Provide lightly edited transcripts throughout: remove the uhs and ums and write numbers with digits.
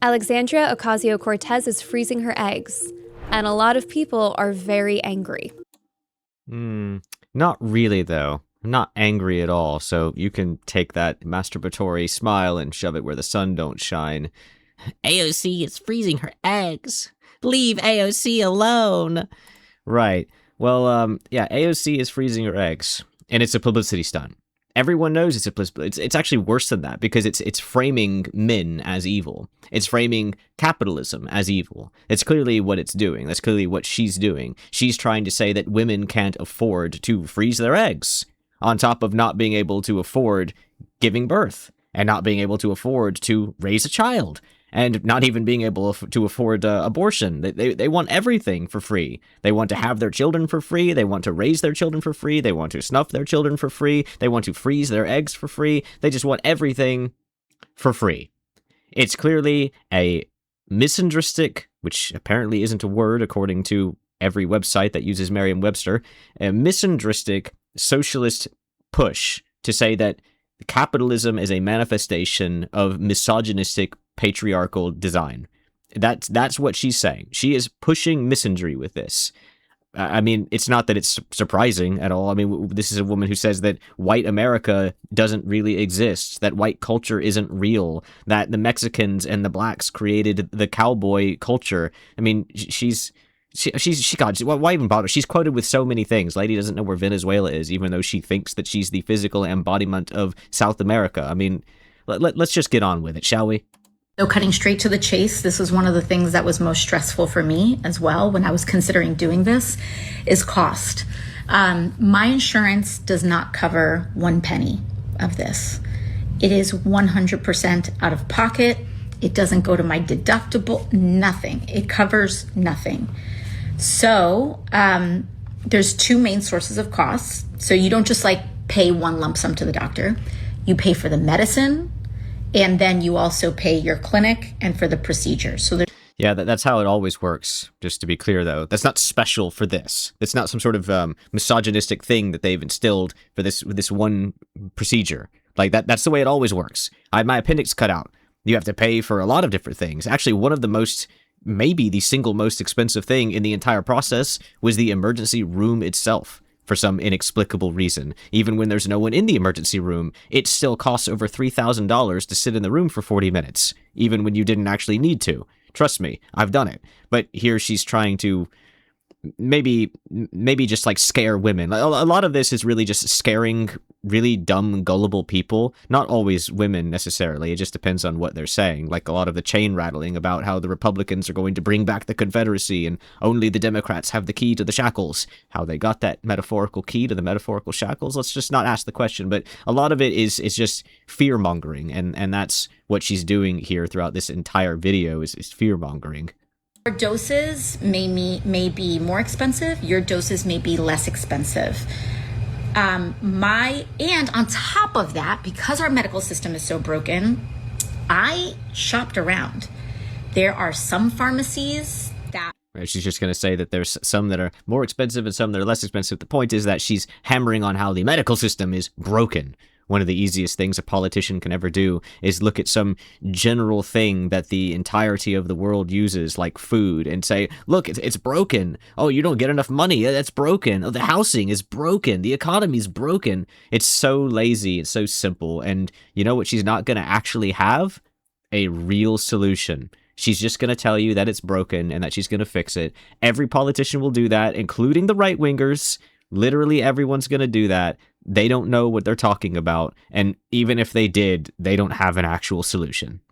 Alexandria Ocasio-Cortez is freezing her eggs, and a lot of people are very angry. Not really, though. I'm not angry at all, so you can take that masturbatory smile and shove it where the sun don't shine. AOC is freezing her eggs. Leave AOC alone. Right. Well, yeah, AOC is freezing her eggs, and it's a publicity stunt. Everyone knows it's a publicity. It's actually worse than that because it's framing men as evil. It's framing capitalism as evil. It's clearly what it's doing. That's clearly what she's doing. She's trying to say that women can't afford to freeze their eggs, on top of not being able to afford giving birth and not being able to afford to raise a child. And not even being able to afford abortion. They want everything for free. They want to have their children for free. They want to raise their children for free. They want to snuff their children for free. They want to freeze their eggs for free. They just want everything for free. It's clearly a misandristic, which apparently isn't a word according to every website that uses Merriam-Webster, a misandristic socialist push to say that capitalism is a manifestation of misogynistic patriarchal design. That's what she's saying. She is pushing misandry with this. I mean, it's not that it's surprising at all. I mean, this is a woman who says that white America doesn't really exist, that white culture isn't real, that the Mexicans and the blacks created the cowboy culture. I mean, why even bother? She's quoted with so many things. Lady doesn't know where Venezuela is, even though she thinks that she's the physical embodiment of South America. I mean, let's just get on with it, shall we? So cutting straight to the chase, this was one of the things that was most stressful for me as well when I was considering doing this, is cost. My insurance does not cover 1 penny of this. It is 100% out of pocket. It doesn't go to my deductible, nothing. It covers nothing. So there's 2 main sources of costs. So you don't just like pay one lump sum to the doctor. You pay for the medicine, and then you also pay your clinic and for the procedure. So yeah, that's how it always works. Just to be clear, though, that's not special for this. It's not some sort of misogynistic thing that they've instilled for this one procedure. Like that's the way it always works. I had my appendix cut out. You have to pay for a lot of different things. Actually, one of the most, maybe the single most expensive thing in the entire process was the emergency room itself. For some inexplicable reason. Even when there's no one in the emergency room, it still costs over $3,000 to sit in the room for 40 minutes, even when you didn't actually need to. Trust me, I've done it. But here she's trying to maybe just like scare women. A lot of this is really just scaring really dumb, gullible people. Not always women necessarily. It just depends on what they're saying. Like a lot of the chain rattling about how the Republicans are going to bring back the Confederacy and only the Democrats have the key to the shackles. How they got that metaphorical key to the metaphorical shackles? Let's just not ask the question. But a lot of it is just fear mongering, and that's what she's doing here throughout this entire video is fear mongering. Your doses may be more expensive. Your doses may be less expensive. And on top of that, because our medical system is so broken, I shopped around. There are some pharmacies that... She's just going to say that there's some that are more expensive and some that are less expensive. The point is that she's hammering on how the medical system is broken. One of the easiest things a politician can ever do is look at some general thing that the entirety of the world uses, like food, and say, look, it's broken. Oh, you don't get enough money. That's broken. Oh, the housing is broken. The economy is broken. It's so lazy. It's so simple. And you know what she's not going to actually have? A real solution. She's just going to tell you that it's broken and that she's going to fix it. Every politician will do that, including the right-wingers. Literally everyone's going to do that. They don't know what they're talking about. And even if they did, they don't have an actual solution.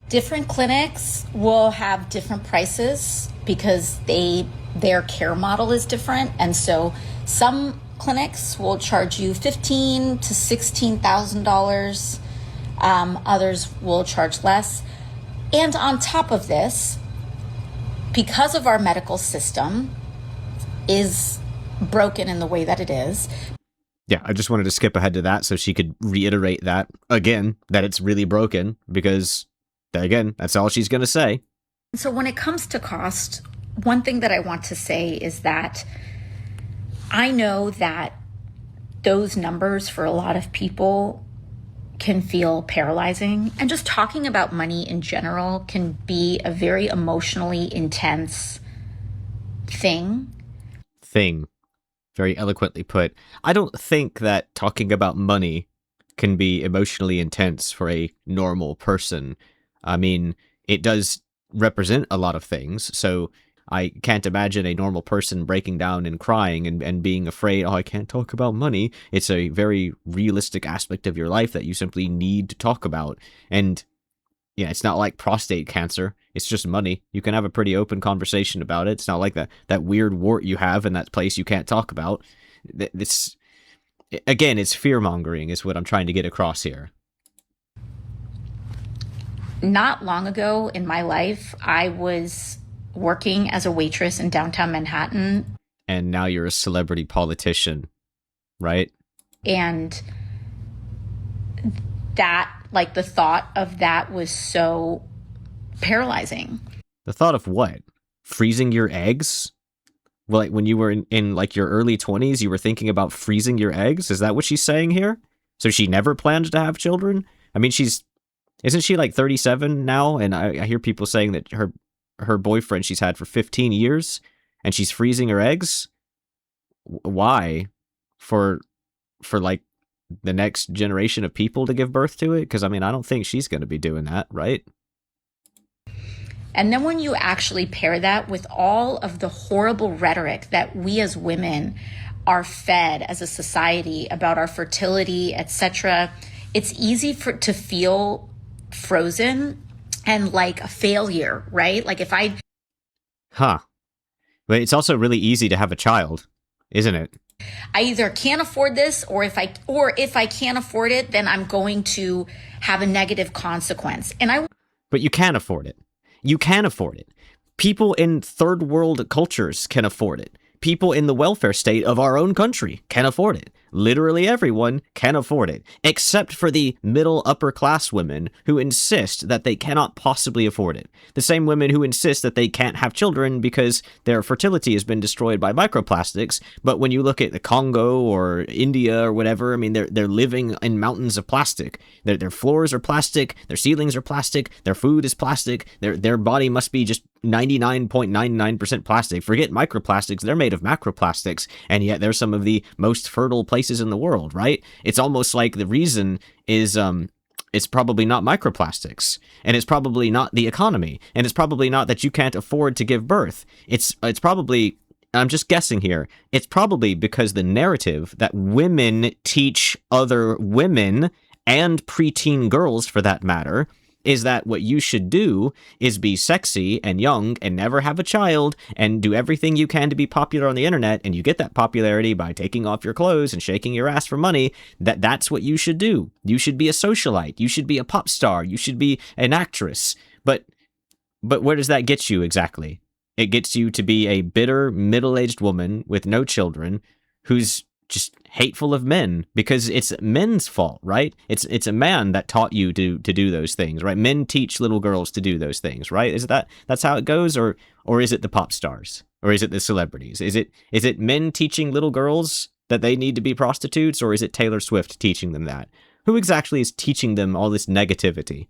Different clinics will have different prices because their care model is different. And so some clinics will charge you $15,000 to $16,000. Others will charge less. And on top of this, because of our medical system is broken in the way that it is. Yeah, I just wanted to skip ahead to that so she could reiterate that again, that it's really broken, because again, that's all she's going to say. So when it comes to cost, one thing that I want to say is that I know that those numbers for a lot of people can feel paralyzing. And just talking about money in general can be a very emotionally intense thing. Very eloquently put. I don't think that talking about money can be emotionally intense for a normal person. I mean, it does represent a lot of things, so I can't imagine a normal person breaking down and crying and being afraid, oh, I can't talk about money. It's a very realistic aspect of your life that you simply need to talk about. And yeah, it's not like prostate cancer. It's just money. You can have a pretty open conversation about it. It's not like that weird wart you have in that place you can't talk about. This, again, it's fear-mongering is what I'm trying to get across here. Not long ago in my life, I was working as a waitress in downtown Manhattan. And now you're a celebrity politician, right? And that, like, the thought of that was so paralyzing. The thought of what? Freezing your eggs? Well, like when you were in like your early 20s, you were thinking about freezing your eggs? Is that what she's saying here? So she never planned to have children? I mean, isn't she like 37 now? And I hear people saying that her boyfriend she's had for 15 years and she's freezing her eggs? Why? For like the next generation of people to give birth to it? Because I mean, I don't think she's going to be doing that, right? And then when you actually pair that with all of the horrible rhetoric that we as women are fed as a society about our fertility, etc., it's easy to feel frozen and like a failure, right? Like if I... But it's also really easy to have a child, isn't it? I either can't afford this, or if I can't afford it, then I'm going to have a negative consequence. But you can afford it. You can afford it. People in third world cultures can afford it. People in the welfare state of our own country can afford it. Literally everyone can afford it, except for the middle upper class women who insist that they cannot possibly afford it. The same women who insist that they can't have children because their fertility has been destroyed by microplastics. But when you look at the Congo or India or whatever, I mean, they're living in mountains of plastic. Their floors are plastic, their ceilings are plastic, their food is plastic, their body must be just 99.99% plastic. Forget microplastics, they're made of macroplastics, and yet they're some of the most fertile places in the world, right? It's almost like the reason is it's probably not microplastics, and it's probably not the economy, and it's probably not that you can't afford to give birth. It's probably, I'm just guessing here, it's probably because the narrative that women teach other women, and preteen girls for that matter, is that what you should do is be sexy and young and never have a child and do everything you can to be popular on the internet, and you get that popularity by taking off your clothes and shaking your ass for money. That's what you should do. You should be a socialite. You should be a pop star. You should be an actress. But where does that get you exactly? It gets you to be a bitter, middle-aged woman with no children who's just hateful of men because it's men's fault, right? It's a man that taught you to do those things, right? Men teach little girls to do those things, right? That's how it goes, or is it the pop stars, or is it the celebrities? Is it men teaching little girls that they need to be prostitutes, or is it Taylor Swift teaching them that? Who exactly is teaching them all this negativity?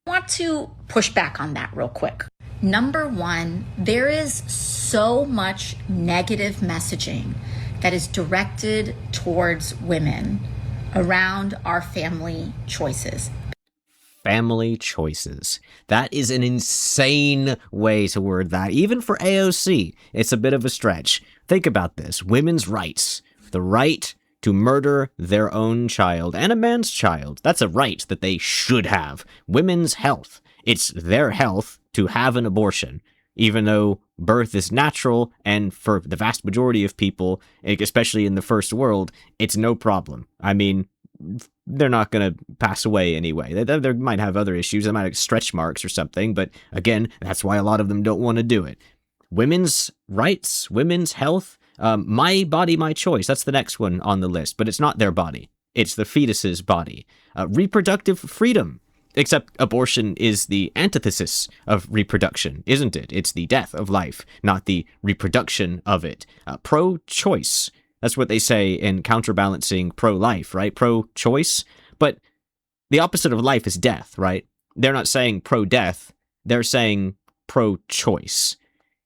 I want to push back on that real quick. Number one, there is so much negative messaging that is directed towards women around our family choices. Family choices. That is an insane way to word that. Even for AOC, it's a bit of a stretch. Think about this. Women's rights. The right to murder their own child and a man's child. That's a right that they should have. Women's health. It's their health to have an abortion, even though birth is natural, and for the vast majority of people, especially in the first world, it's no problem. I mean, they're not going to pass away anyway. They might have other issues. They might have stretch marks or something, but again, that's why a lot of them don't want to do it. Women's rights, women's health, my body, my choice. That's the next one on the list, but it's not their body. It's the fetus's body. Reproductive freedom. Except abortion is the antithesis of reproduction, isn't it? It's the death of life, not the reproduction of it. Pro-choice. That's what they say in counterbalancing pro-life, right? Pro-choice. But The opposite of life is death, right? They're not saying pro-death, they're saying pro-choice.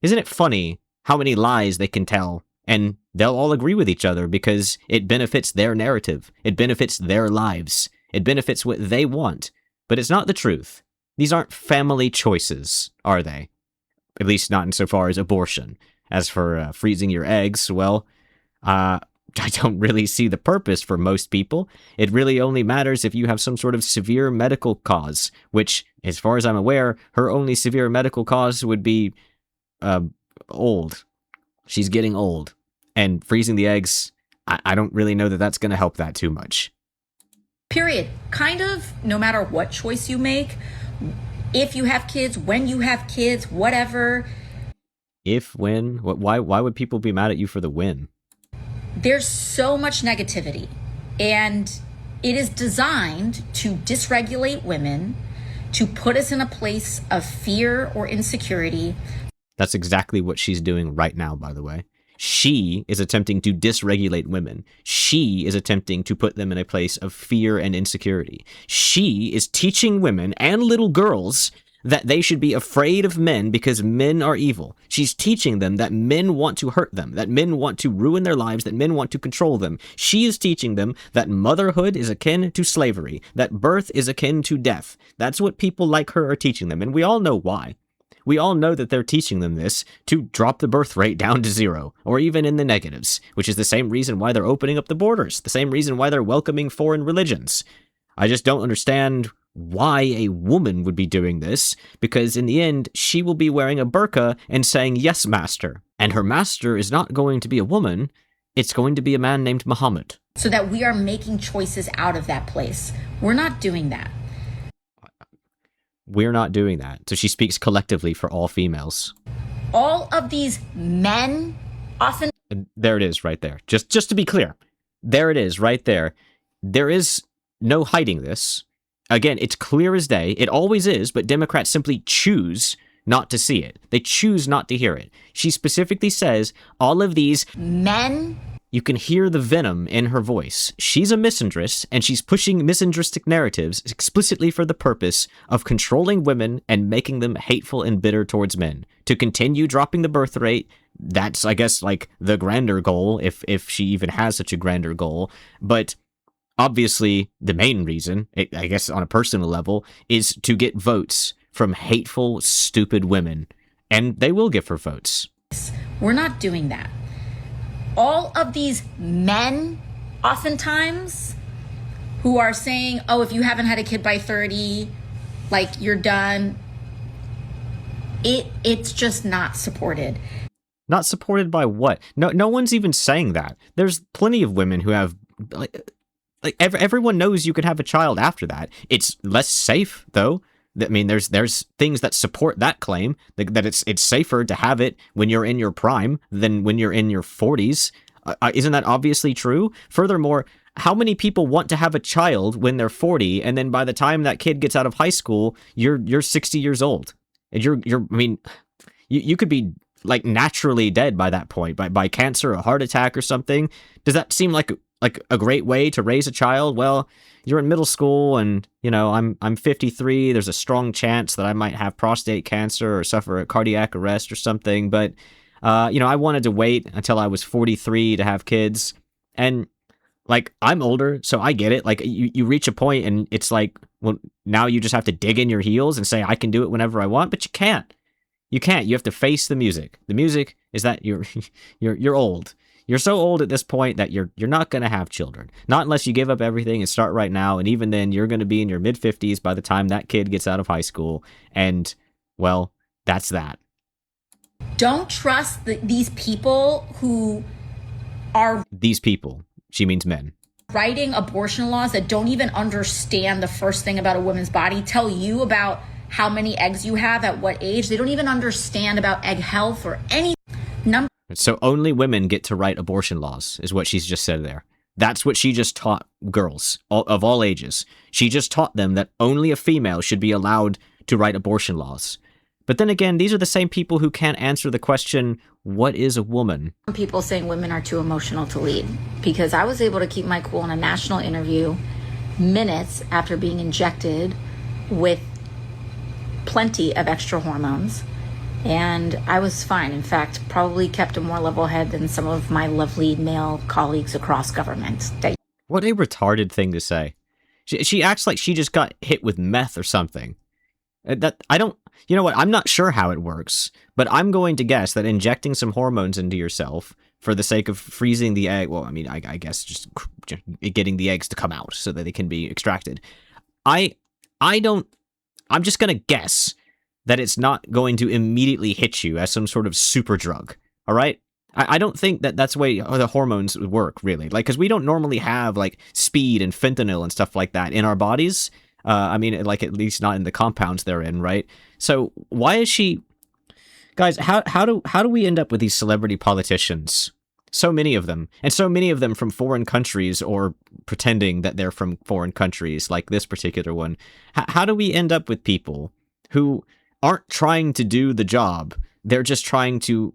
Isn't it funny how many lies they can tell, and they'll all agree with each other because it benefits their narrative, it benefits their lives, it benefits what they want, but it's not the truth. These aren't family choices, are they? At least not insofar as abortion. As for freezing your eggs, well, I don't really see the purpose for most people. It really only matters if you have some sort of severe medical cause, which, as far as I'm aware, her only severe medical cause would be old. She's getting old. And freezing the eggs, I don't really know that that's going to help that too much. Period. Kind of, no matter what choice you make, if you have kids, when you have kids, whatever. If, when, why would people be mad at you for the when? There's so much negativity, and it is designed to dysregulate women, to put us in a place of fear or insecurity. That's exactly what she's doing right now, by the way. She is attempting to dysregulate women. She is attempting to put them in a place of fear and insecurity. She is teaching women and little girls that they should be afraid of men because men are evil. She's teaching them that men want to hurt them, that men want to ruin their lives, that men want to control them. She is teaching them that motherhood is akin to slavery, that birth is akin to death. That's what people like her are teaching them, and we all know why. We all know that they're teaching them this to drop the birth rate down to 0, or even in the negatives, which is the same reason why they're opening up the borders, the same reason why they're welcoming foreign religions. I just don't understand why a woman would be doing this, because in the end, she will be wearing a burqa and saying, "Yes, master." And her master is not going to be a woman, it's going to be a man named Muhammad. So that we are making choices out of that place. We're not doing that. We're not doing that. So she speaks collectively for all females. All of these men often... And there it is right there. Just to be clear, there it is right there. There is no hiding this. Again, it's clear as day. It always is, but Democrats simply choose not to see it. They choose not to hear it. She specifically says all of these men... You can hear the venom in her voice. She's a misandrist, and she's pushing misandristic narratives explicitly for the purpose of controlling women and making them hateful and bitter towards men. To continue dropping the birth rate, that's, I guess, like, the grander goal, if she even has such a grander goal. But obviously, the main reason, I guess on a personal level, is to get votes from hateful, stupid women. And they will give her votes. We're not doing that. All of these men, oftentimes, who are saying, oh, if you haven't had a kid by 30, like, you're done. It's just not supported. Not supported by what? No one's even saying that. There's plenty of women who have, everyone knows you can have a child after that. It's less safe, though. I mean, there's things that support that claim, that it's safer to have it when you're in your prime than when you're in your 40s. Isn't that obviously true? Furthermore, how many people want to have a child when they're 40, and then by the time that kid gets out of high school, you're 60 years old, and you could be like naturally dead by that point, by cancer, a heart attack, or something. Does that seem like a great way to raise a child? Well, you're in middle school, and I'm 53. There's a strong chance that I might have prostate cancer or suffer a cardiac arrest or something. But I wanted to wait until I was 43 to have kids, and like, I'm older, so I get it. Like, you reach a point, and it's like, well, now you just have to dig in your heels and say I can do it whenever I want, but you can't. You can't. You have to face the music. The music is that you're old. You're so old at this point that you're not going to have children. Not unless you give up everything and start right now. And even then, you're going to be in your mid-50s by the time that kid gets out of high school. And, well, that's that. Don't trust these people who are... These people. She means men. Writing abortion laws that don't even understand the first thing about a woman's body, tell you about how many eggs you have at what age. They don't even understand about egg health or any number. So only women get to write abortion laws, is what she's just said there. That's what she just taught girls of all ages. She just taught them that only a female should be allowed to write abortion laws. But then again, these are the same people who can't answer the question, what is a woman? People saying women are too emotional to lead, because I was able to keep my cool in a national interview minutes after being injected with plenty of extra hormones. And I was fine. In fact, probably kept a more level head than some of my lovely male colleagues across government. What a retarded thing to say. She acts like she just got hit with meth or something. You know what? I'm not sure how it works, but I'm going to guess that injecting some hormones into yourself for the sake of freezing the egg, well, I mean, I guess just getting the eggs to come out so that they can be extracted. I'm just going to guess that it's not going to immediately hit you as some sort of super drug, all right? I don't think that that's the way the hormones work, really. Like, because we don't normally have, like, speed and fentanyl and stuff like that in our bodies. I mean, like, at least not in the compounds they're in, right? So why is she... Guys, how do we end up with these celebrity politicians? So many of them. And so many of them from foreign countries or pretending that they're from foreign countries, like this particular one. How do we end up with people who aren't trying to do the job? They're just trying to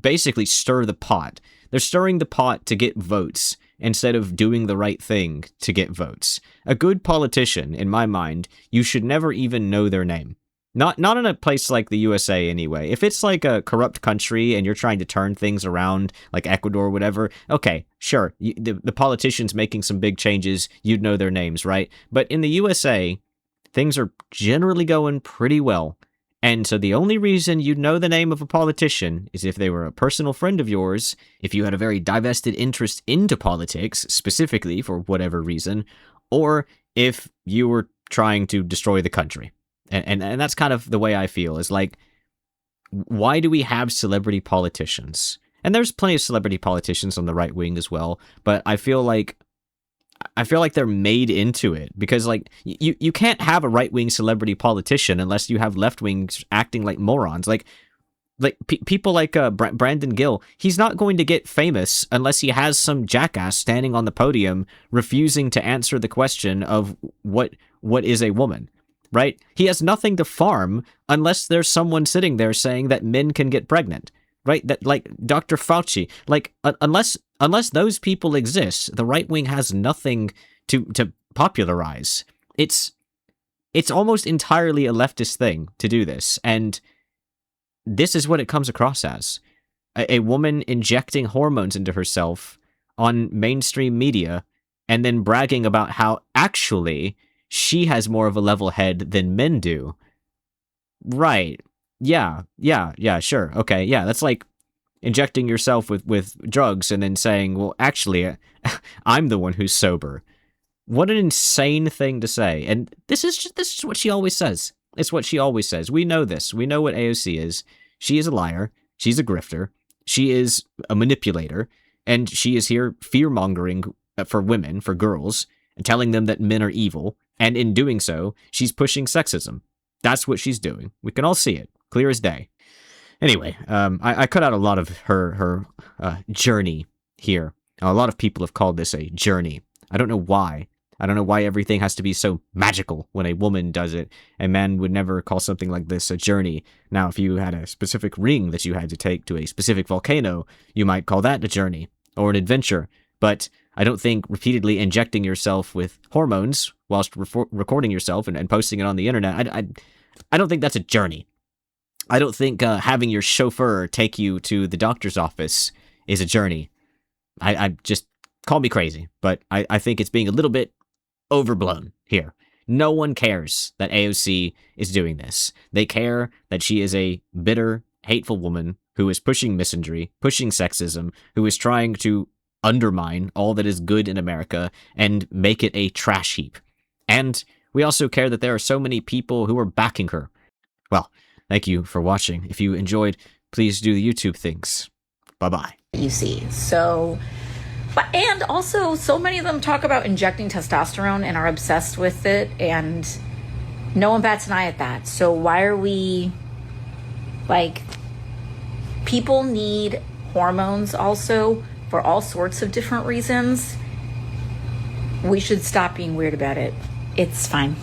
basically stir the pot. They're stirring the pot to get votes instead of doing the right thing to get votes. A good politician, in my mind, you should never even know their name. Not in a place like the USA anyway. If it's like a corrupt country and you're trying to turn things around, like Ecuador or whatever, okay, sure, the politicians making some big changes, you'd know their names, right? But in the USA, things are generally going pretty well. And so the only reason you'd know the name of a politician is if they were a personal friend of yours, if you had a very divested interest into politics, specifically for whatever reason, or if you were trying to destroy the country. And that's kind of the way I feel, is like, why do we have celebrity politicians? And there's plenty of celebrity politicians on the right wing as well, but I feel like they're made into it, because like you can't have a right-wing celebrity politician unless you have left-wings acting like morons. Like people like Brandon Gill, he's not going to get famous unless he has some jackass standing on the podium refusing to answer the question of what is a woman, right? He has nothing to farm unless there's someone sitting there saying that men can get pregnant. Right, that like Dr. Fauci, like unless those people exist, the right wing has nothing to popularize. It's almost entirely a leftist thing to do this, and this is what it comes across as: a woman injecting hormones into herself on mainstream media, and then bragging about how actually she has more of a level head than men do. Right. Yeah, sure. Okay, yeah, that's like injecting yourself with drugs and then saying, well, actually, I'm the one who's sober. What an insane thing to say. And this is what she always says. It's what she always says. We know this. We know what AOC is. She is a liar. She's a grifter. She is a manipulator. And she is here fear-mongering for women, for girls, and telling them that men are evil. And in doing so, she's pushing sexism. That's what she's doing. We can all see it. Clear as day. Anyway, I cut out a lot of her journey here. A lot of people have called this a journey. I don't know why. I don't know why everything has to be so magical when a woman does it. A man would never call something like this a journey. Now, if you had a specific ring that you had to take to a specific volcano, you might call that a journey or an adventure. But I don't think repeatedly injecting yourself with hormones whilst recording yourself and posting it on the internet, I don't think that's a journey. I don't think having your chauffeur take you to the doctor's office is a journey. I just, call me crazy, but I think it's being a little bit overblown here. No one cares that AOC is doing this. They care that she is a bitter, hateful woman who is pushing misandry, pushing sexism, who is trying to undermine all that is good in America and make it a trash heap. And we also care that there are so many people who are backing her. Well, thank you for watching. If you enjoyed, please do the YouTube things. Bye-bye. You see, so... and also, so many of them talk about injecting testosterone and are obsessed with it, and no one bats an eye at that. So why are we... like, people need hormones also for all sorts of different reasons. We should stop being weird about it. It's fine.